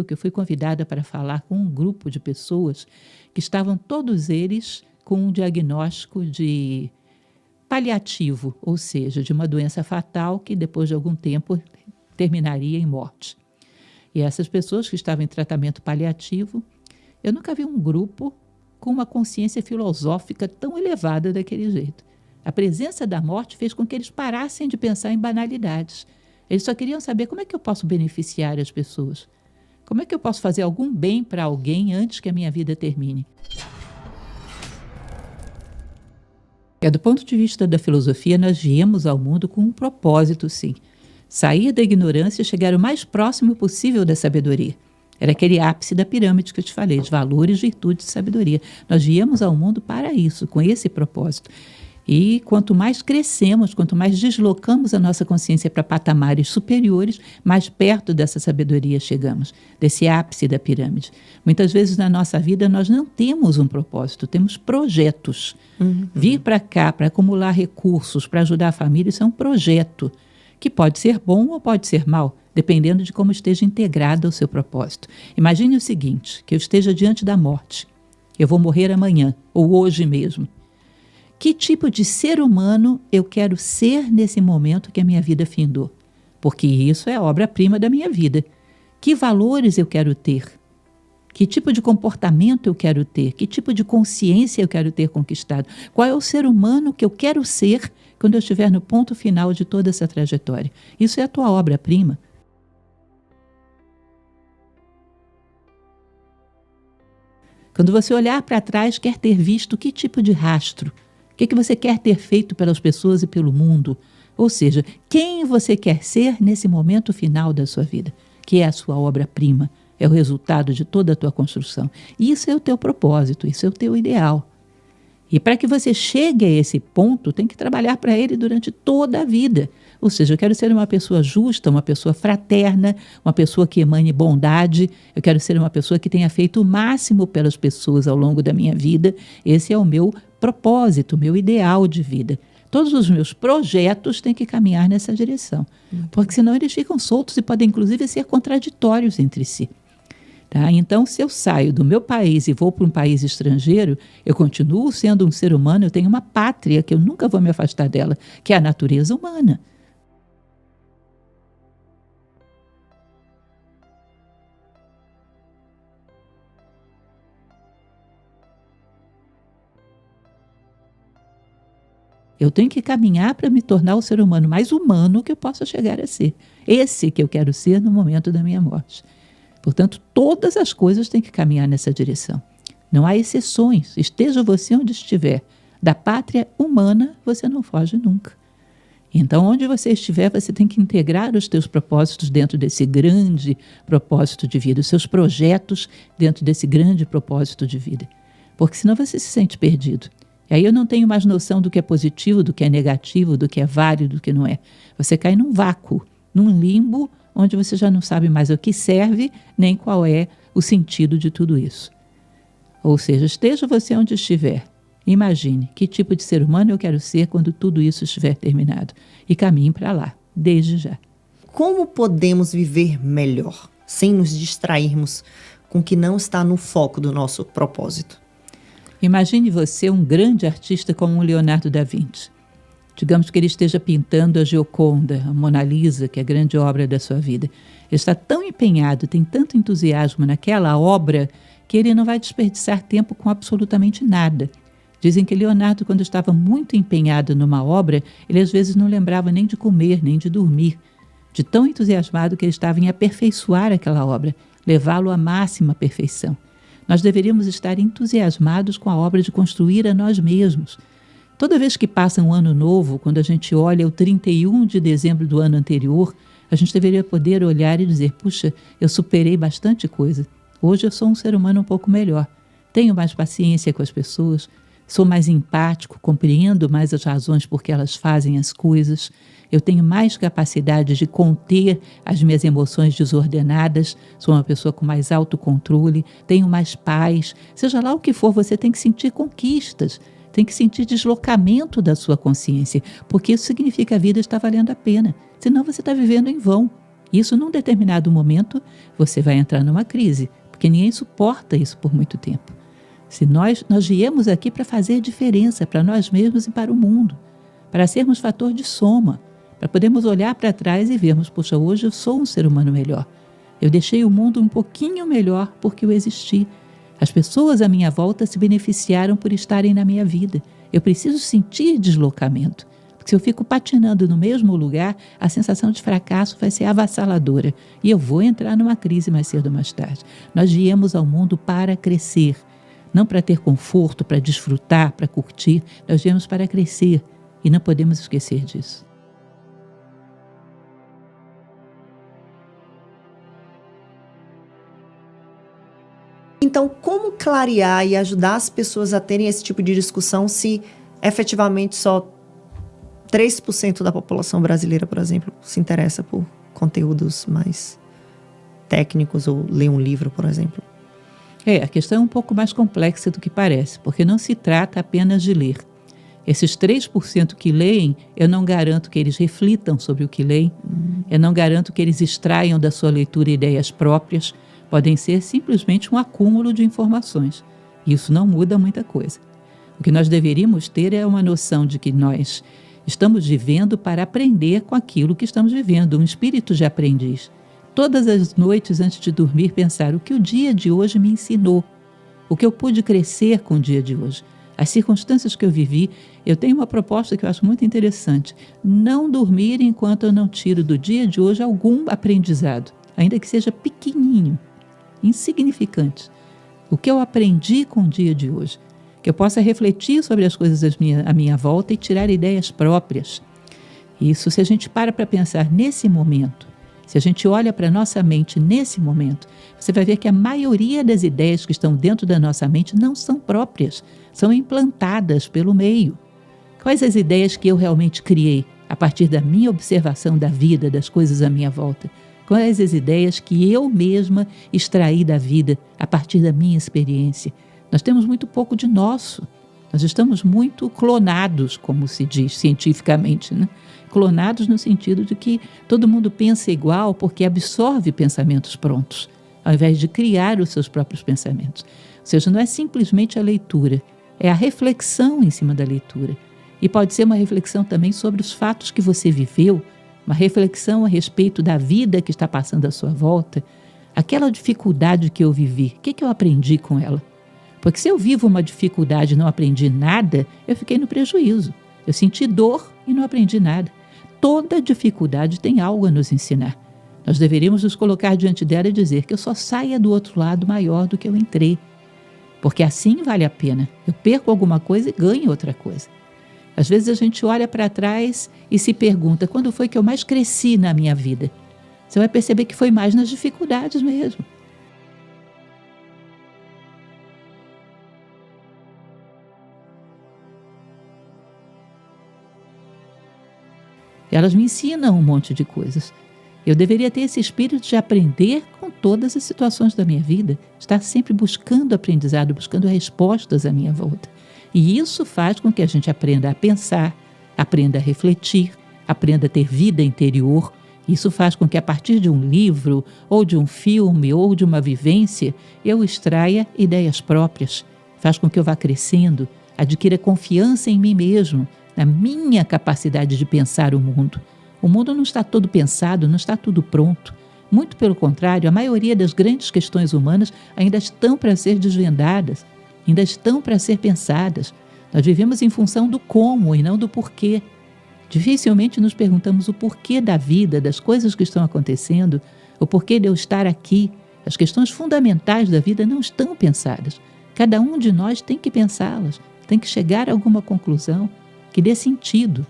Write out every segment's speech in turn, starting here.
que eu fui convidada para falar com um grupo de pessoas que estavam todos eles com um diagnóstico de paliativo, ou seja, de uma doença fatal que depois de algum tempo terminaria em morte. E essas pessoas que estavam em tratamento paliativo, eu nunca vi um grupo com uma consciência filosófica tão elevada daquele jeito. A presença da morte fez com que eles parassem de pensar em banalidades. Eles só queriam saber como é que eu posso beneficiar as pessoas. Como é que eu posso fazer algum bem para alguém antes que a minha vida termine? Do ponto de vista da filosofia, nós viemos ao mundo com um propósito, sim. Sair da ignorância e chegar o mais próximo possível da sabedoria. Era aquele ápice da pirâmide que eu te falei, de valores, virtudes e sabedoria. Nós viemos ao mundo para isso, com esse propósito. E quanto mais crescemos, quanto mais deslocamos a nossa consciência para patamares superiores, mais perto dessa sabedoria chegamos, desse ápice da pirâmide. Muitas vezes na nossa vida nós não temos um propósito, temos projetos. Vir para cá para acumular recursos, para ajudar a família, isso é um projeto, que pode ser bom ou pode ser mal, dependendo de como esteja integrado ao seu propósito. Imagine o seguinte, que eu esteja diante da morte. Eu vou morrer amanhã, ou hoje mesmo. Que tipo de ser humano eu quero ser nesse momento que a minha vida findou? Porque isso é a obra-prima da minha vida. Que valores eu quero ter? Que tipo de comportamento eu quero ter? Que tipo de consciência eu quero ter conquistado? Qual é o ser humano que eu quero ser quando eu estiver no ponto final de toda essa trajetória? Isso é a tua obra-prima. Quando você olhar para trás, quer ter visto que tipo de rastro? O que você quer ter feito pelas pessoas e pelo mundo? Ou seja, quem você quer ser nesse momento final da sua vida, que é a sua obra-prima, é o resultado de toda a tua construção. Isso é o teu propósito, isso é o teu ideal. E para que você chegue a esse ponto, tem que trabalhar para ele durante toda a vida. Ou seja, eu quero ser uma pessoa justa, uma pessoa fraterna, uma pessoa que emane bondade, eu quero ser uma pessoa que tenha feito o máximo pelas pessoas ao longo da minha vida. Esse é o meu propósito, o meu ideal de vida. Todos os meus projetos têm que caminhar nessa direção, porque senão eles ficam soltos e podem inclusive ser contraditórios entre si. Tá? Então, se eu saio do meu país e vou para um país estrangeiro, eu continuo sendo um ser humano, eu tenho uma pátria que eu nunca vou me afastar dela, que é a natureza humana. Eu tenho que caminhar para me tornar o ser humano mais humano que eu possa chegar a ser. Esse que eu quero ser no momento da minha morte. Portanto, todas as coisas têm que caminhar nessa direção. Não há exceções. Esteja você onde estiver. Da pátria humana, você não foge nunca. Então, onde você estiver, você tem que integrar os teus propósitos dentro desse grande propósito de vida, os seus projetos dentro desse grande propósito de vida. Porque senão você se sente perdido. E aí eu não tenho mais noção do que é positivo, do que é negativo, do que é válido, do que não é. Você cai num vácuo, num limbo, onde você já não sabe mais o que serve, nem qual é o sentido de tudo isso. Ou seja, esteja você onde estiver. Imagine que tipo de ser humano eu quero ser quando tudo isso estiver terminado. E caminhe para lá, desde já. Como podemos viver melhor, sem nos distrairmos com o que não está no foco do nosso propósito? Imagine você um grande artista como o Leonardo da Vinci. Digamos que ele esteja pintando a Gioconda, a Mona Lisa, que é a grande obra da sua vida. Ele está tão empenhado, tem tanto entusiasmo naquela obra, que ele não vai desperdiçar tempo com absolutamente nada. Dizem que Leonardo, quando estava muito empenhado numa obra, ele às vezes não lembrava nem de comer, nem de dormir. De tão entusiasmado que ele estava em aperfeiçoar aquela obra, levá-lo à máxima perfeição. Nós deveríamos estar entusiasmados com a obra de construir a nós mesmos. Toda vez que passa um ano novo, quando a gente olha o 31 de dezembro do ano anterior, a gente deveria poder olhar e dizer, puxa, eu superei bastante coisa. Hoje eu sou um ser humano um pouco melhor. Tenho mais paciência com as pessoas, sou mais empático, compreendo mais as razões por que elas fazem as coisas. Eu tenho mais capacidade de conter as minhas emoções desordenadas, sou uma pessoa com mais autocontrole, tenho mais paz. Seja lá o que for, você tem que sentir conquistas, tem que sentir deslocamento da sua consciência, porque isso significa que a vida está valendo a pena, senão você está vivendo em vão. Isso, num determinado momento, você vai entrar numa crise, porque ninguém suporta isso por muito tempo. Se nós viemos aqui para fazer diferença para nós mesmos e para o mundo, para sermos fator de soma, para podermos olhar para trás e vermos, poxa, hoje eu sou um ser humano melhor. Eu deixei o mundo um pouquinho melhor porque eu existi. As pessoas à minha volta se beneficiaram por estarem na minha vida. Eu preciso sentir deslocamento. Porque se eu fico patinando no mesmo lugar, a sensação de fracasso vai ser avassaladora. E eu vou entrar numa crise mais cedo ou mais tarde. Nós viemos ao mundo para crescer. Não para ter conforto, para desfrutar, para curtir. Nós viemos para crescer e não podemos esquecer disso. Então, como clarear e ajudar as pessoas a terem esse tipo de discussão se efetivamente só 3% da população brasileira, por exemplo, se interessa por conteúdos mais técnicos ou lê um livro, por exemplo? A questão é um pouco mais complexa do que parece, porque não se trata apenas de ler. Esses 3% que leem, eu não garanto que eles reflitam sobre o que leem, eu não garanto que eles extraiam da sua leitura ideias próprias, podem ser simplesmente um acúmulo de informações. Isso não muda muita coisa. O que nós deveríamos ter é uma noção de que nós estamos vivendo para aprender com aquilo que estamos vivendo, um espírito de aprendiz. Todas as noites antes de dormir pensar o que o dia de hoje me ensinou, o que eu pude crescer com o dia de hoje. As circunstâncias que eu vivi, eu tenho uma proposta que eu acho muito interessante. Não dormir enquanto eu não tiro do dia de hoje algum aprendizado, ainda que seja pequenininho, insignificante. O que eu aprendi com o dia de hoje. Que eu possa refletir sobre as coisas à minha volta e tirar ideias próprias. Isso, se a gente para pensar nesse momento, se a gente olha para a nossa mente nesse momento, você vai ver que a maioria das ideias que estão dentro da nossa mente não são próprias, são implantadas pelo meio. Quais as ideias que eu realmente criei a partir da minha observação da vida, das coisas à minha volta? Quais as ideias que eu mesma extraí da vida a partir da minha experiência? Nós temos muito pouco de nosso. Nós estamos muito clonados, como se diz cientificamente, né? Clonados no sentido de que todo mundo pensa igual porque absorve pensamentos prontos, ao invés de criar os seus próprios pensamentos. Ou seja, não é simplesmente a leitura, é a reflexão em cima da leitura. E pode ser uma reflexão também sobre os fatos que você viveu, uma reflexão a respeito da vida que está passando à sua volta. Aquela dificuldade que eu vivi, o que eu aprendi com ela? Porque se eu vivo uma dificuldade e não aprendi nada, eu fiquei no prejuízo. Eu senti dor e não aprendi nada. Toda dificuldade tem algo a nos ensinar. Nós deveríamos nos colocar diante dela e dizer que eu só saia do outro lado maior do que eu entrei. Porque assim vale a pena. Eu perco alguma coisa e ganho outra coisa. Às vezes a gente olha para trás e se pergunta, quando foi que eu mais cresci na minha vida? Você vai perceber que foi mais nas dificuldades mesmo. Elas me ensinam um monte de coisas. Eu deveria ter esse espírito de aprender com todas as situações da minha vida, estar sempre buscando aprendizado, buscando respostas à minha volta. E isso faz com que a gente aprenda a pensar, aprenda a refletir, aprenda a ter vida interior. Isso faz com que a partir de um livro, ou de um filme, ou de uma vivência, eu extraia ideias próprias. Faz com que eu vá crescendo, adquira confiança em mim mesmo, na minha capacidade de pensar o mundo. O mundo não está todo pensado, não está tudo pronto. Muito pelo contrário, a maioria das grandes questões humanas ainda estão para ser desvendadas, ainda estão para ser pensadas. Nós vivemos em função do como e não do porquê. Dificilmente nos perguntamos o porquê da vida, das coisas que estão acontecendo, o porquê de eu estar aqui. As questões fundamentais da vida não estão pensadas. Cada um de nós tem que pensá-las, tem que chegar a alguma conclusão que dê sentido.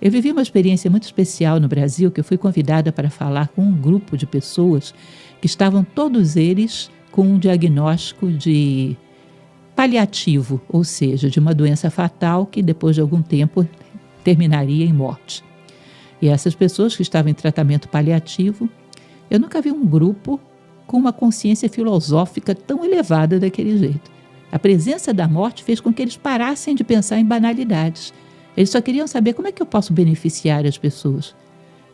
Eu vivi uma experiência muito especial no Brasil, que eu fui convidada para falar com um grupo de pessoas que estavam todos eles com um diagnóstico de paliativo, ou seja, de uma doença fatal que depois de algum tempo terminaria em morte. E essas pessoas que estavam em tratamento paliativo, eu nunca vi um grupo com uma consciência filosófica tão elevada daquele jeito. A presença da morte fez com que eles parassem de pensar em banalidades. Eles só queriam saber como é que eu posso beneficiar as pessoas.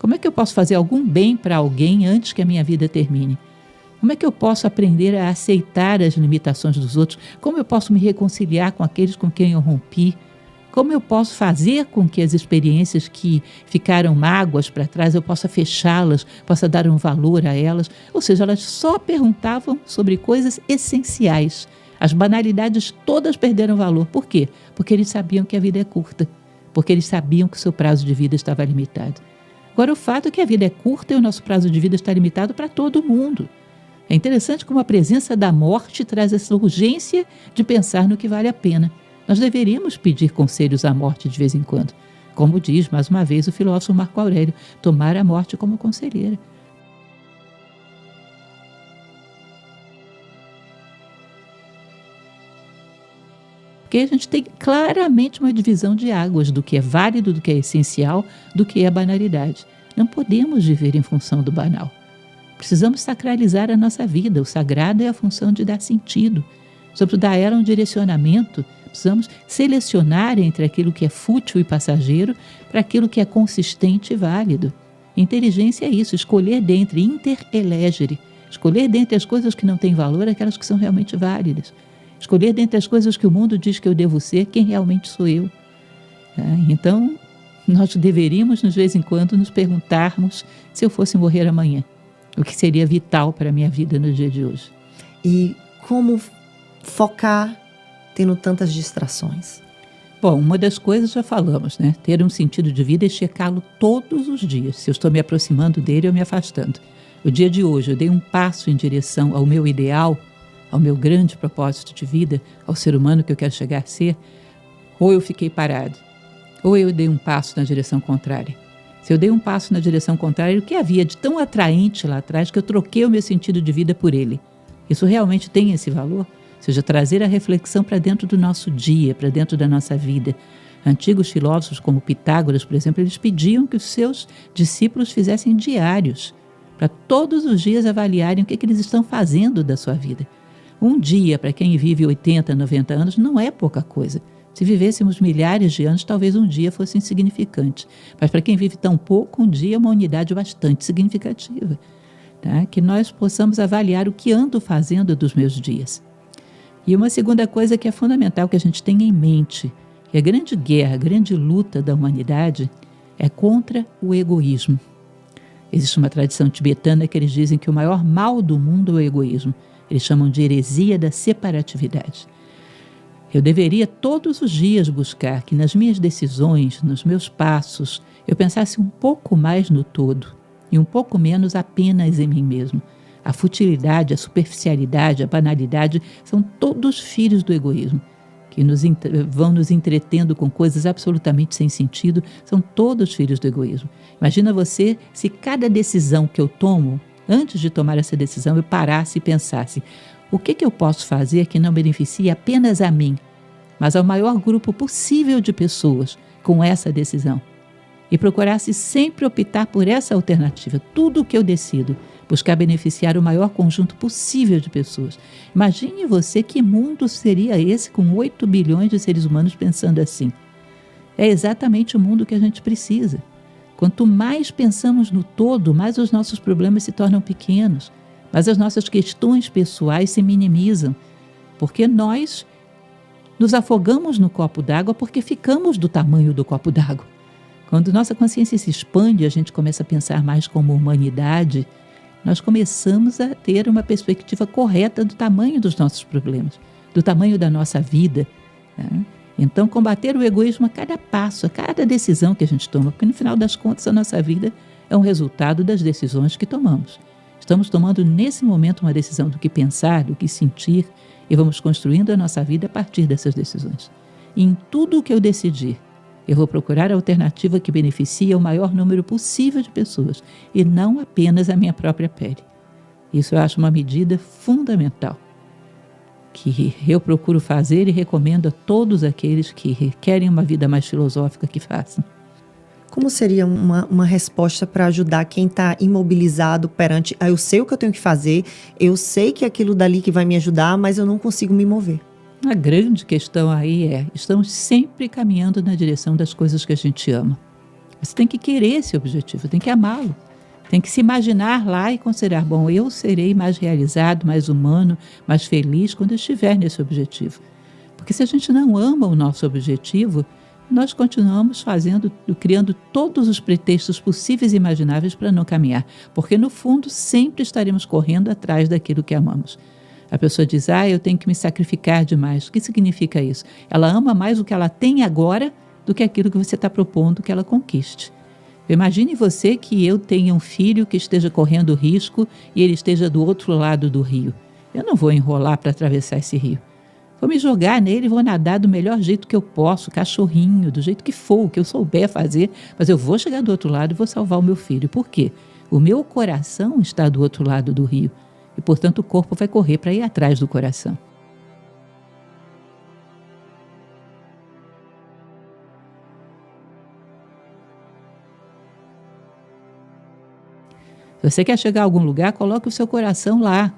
Como é que eu posso fazer algum bem para alguém antes que a minha vida termine? Como é que eu posso aprender a aceitar as limitações dos outros? Como eu posso me reconciliar com aqueles com quem eu rompi? Como eu posso fazer com que as experiências que ficaram mágoas para trás, eu possa fechá-las, possa dar um valor a elas? Ou seja, elas só perguntavam sobre coisas essenciais. As banalidades todas perderam valor. Por quê? Porque eles sabiam que a vida é curta. Porque eles sabiam que o seu prazo de vida estava limitado. Agora, o fato é que a vida é curta e o nosso prazo de vida está limitado para todo mundo. É interessante como a presença da morte traz essa urgência de pensar no que vale a pena. Nós deveríamos pedir conselhos à morte de vez em quando. Como diz, mais uma vez, o filósofo Marco Aurélio, tomar a morte como conselheira. Porque a gente tem claramente uma divisão de águas do que é válido, do que é essencial, do que é banalidade. Não podemos viver em função do banal. Precisamos sacralizar a nossa vida. O sagrado é a função de dar sentido. Precisamos dar a ela um direcionamento. Precisamos selecionar entre aquilo que é fútil e passageiro para aquilo que é consistente e válido. Inteligência é isso, escolher dentre, inter elegere. Escolher dentre as coisas que não têm valor aquelas que são realmente válidas. Escolher dentre as coisas que o mundo diz que eu devo ser, quem realmente sou eu. Então, nós deveríamos, de vez em quando, nos perguntarmos se eu fosse morrer amanhã. O que seria vital para a minha vida no dia de hoje. E como focar tendo tantas distrações? Bom, uma das coisas já falamos, né? Ter um sentido de vida e checá-lo todos os dias. Se eu estou me aproximando dele ou me afastando. O dia de hoje eu dei um passo em direção ao meu ideal, ao meu grande propósito de vida, ao ser humano que eu quero chegar a ser, ou eu fiquei parado, ou eu dei um passo na direção contrária. Se eu dei um passo na direção contrária, o que havia de tão atraente lá atrás que eu troquei o meu sentido de vida por ele? Isso realmente tem esse valor? Ou seja, trazer a reflexão para dentro do nosso dia, para dentro da nossa vida. Antigos filósofos como Pitágoras, por exemplo, eles pediam que os seus discípulos fizessem diários, para todos os dias avaliarem o que eles estão fazendo da sua vida. Um dia, para quem vive 80, 90 anos, não é pouca coisa. Se vivêssemos milhares de anos, talvez um dia fosse insignificante. Mas para quem vive tão pouco, um dia é uma unidade bastante significativa. Tá? Que nós possamos avaliar o que ando fazendo dos meus dias. E uma segunda coisa que é fundamental que a gente tenha em mente, que a grande guerra, a grande luta da humanidade é contra o egoísmo. Existe uma tradição tibetana que eles dizem que o maior mal do mundo é o egoísmo. Eles chamam de heresia da separatividade. Eu deveria todos os dias buscar que nas minhas decisões, nos meus passos, eu pensasse um pouco mais no todo e um pouco menos apenas em mim mesmo. A futilidade, a superficialidade, a banalidade são todos filhos do egoísmo, que vão nos entretendo com coisas absolutamente sem sentido, são todos filhos do egoísmo. Imagina você se cada decisão que eu tomo, antes de tomar essa decisão, eu parasse e pensasse: o que eu posso fazer que não beneficie apenas a mim, mas ao maior grupo possível de pessoas com essa decisão? E procurasse sempre optar por essa alternativa. Tudo o que eu decido, buscar beneficiar o maior conjunto possível de pessoas. Imagine você que mundo seria esse com 8 bilhões de seres humanos pensando assim. É exatamente o mundo que a gente precisa. Quanto mais pensamos no todo, mais os nossos problemas se tornam pequenos, mas as nossas questões pessoais se minimizam, porque nós nos afogamos no copo d'água porque ficamos do tamanho do copo d'água. Quando nossa consciência se expande, a gente começa a pensar mais como humanidade, nós começamos a ter uma perspectiva correta do tamanho dos nossos problemas, do tamanho da nossa vida. Né? Então, combater o egoísmo a cada passo, a cada decisão que a gente toma, porque no final das contas a nossa vida é um resultado das decisões que tomamos. Estamos tomando nesse momento uma decisão do que pensar, do que sentir, e vamos construindo a nossa vida a partir dessas decisões. E em tudo o que eu decidir, eu vou procurar a alternativa que beneficie o maior número possível de pessoas e não apenas a minha própria pele. Isso eu acho uma medida fundamental que eu procuro fazer e recomendo a todos aqueles que querem uma vida mais filosófica que façam. Como seria uma resposta para ajudar quem está imobilizado perante eu sei o que eu tenho que fazer, eu sei que é aquilo dali que vai me ajudar, mas eu não consigo me mover? A grande questão aí estamos sempre caminhando na direção das coisas que a gente ama. Você tem que querer esse objetivo, tem que amá-lo. Tem que se imaginar lá e considerar, bom, eu serei mais realizado, mais humano, mais feliz quando eu estiver nesse objetivo. Porque se a gente não ama o nosso objetivo, nós continuamos criando todos os pretextos possíveis e imagináveis para não caminhar. Porque, no fundo, sempre estaremos correndo atrás daquilo que amamos. A pessoa diz, eu tenho que me sacrificar demais. O que significa isso? Ela ama mais o que ela tem agora do que aquilo que você está propondo que ela conquiste. Imagine você que eu tenha um filho que esteja correndo risco e ele esteja do outro lado do rio. Eu não vou enrolar para atravessar esse rio. Vou me jogar nele e vou nadar do melhor jeito que eu posso, cachorrinho, do jeito que for, o que eu souber fazer, mas eu vou chegar do outro lado e vou salvar o meu filho. Por quê? O meu coração está do outro lado do rio e, portanto, o corpo vai correr para ir atrás do coração. Se você quer chegar a algum lugar, coloque o seu coração lá.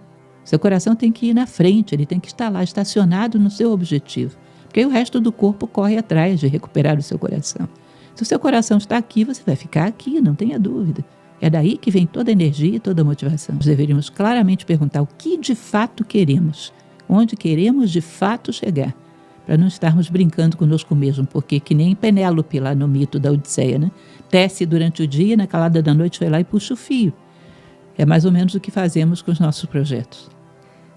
Seu coração tem que ir na frente, ele tem que estar lá, estacionado no seu objetivo. Porque aí o resto do corpo corre atrás de recuperar o seu coração. Se o seu coração está aqui, você vai ficar aqui, não tenha dúvida. É daí que vem toda a energia e toda a motivação. Nós deveríamos claramente perguntar o que de fato queremos, onde queremos de fato chegar, para não estarmos brincando conosco mesmo, porque que nem Penélope lá no mito da Odisseia, né? Tece durante o dia, na calada da noite vai lá e puxa o fio. É mais ou menos o que fazemos com os nossos projetos.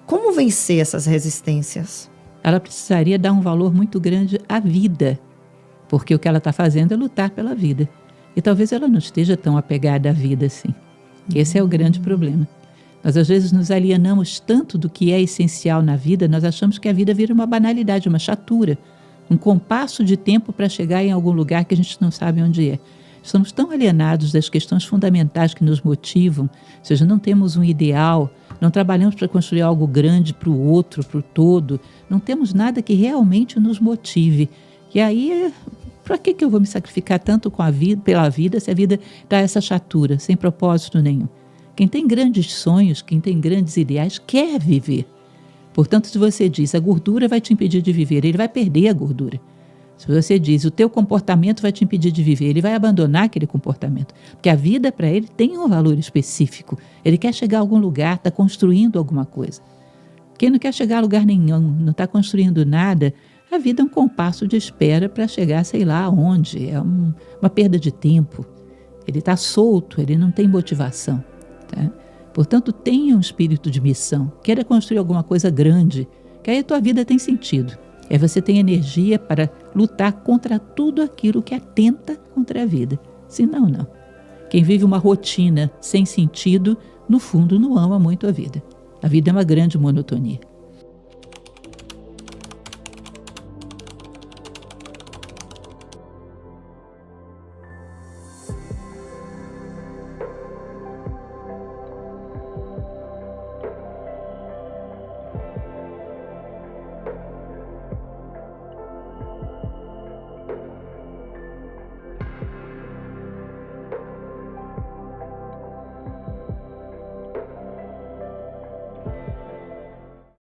Como vencer essas resistências? Ela precisaria dar um valor muito grande à vida, porque o que ela está fazendo é lutar pela vida. E talvez ela não esteja tão apegada à vida assim. Esse é o grande problema. Nós às vezes nos alienamos tanto do que é essencial na vida, nós achamos que a vida vira uma banalidade, uma chatura, um compasso de tempo para chegar em algum lugar que a gente não sabe onde é. Estamos tão alienados das questões fundamentais que nos motivam, ou seja, não temos um ideal, não trabalhamos para construir algo grande para o outro, para o todo, não temos nada que realmente nos motive. E aí, para que eu vou me sacrificar tanto pela vida, se a vida dá essa chatura, sem propósito nenhum? Quem tem grandes sonhos, quem tem grandes ideais, quer viver. Portanto, se você diz, a gordura vai te impedir de viver, ele vai perder a gordura. Se você diz, o teu comportamento vai te impedir de viver, ele vai abandonar aquele comportamento. Porque a vida, para ele, tem um valor específico. Ele quer chegar a algum lugar, está construindo alguma coisa. Quem não quer chegar a lugar nenhum, não está construindo nada, a vida é um compasso de espera para chegar, sei lá aonde. É uma perda de tempo. Ele está solto, ele não tem motivação. Tá? Portanto, tenha um espírito de missão. Queira construir alguma coisa grande, que aí a tua vida tem sentido. Você tem energia para lutar contra tudo aquilo que atenta contra a vida. Senão, não. Quem vive uma rotina sem sentido, no fundo, não ama muito a vida. A vida é uma grande monotonia.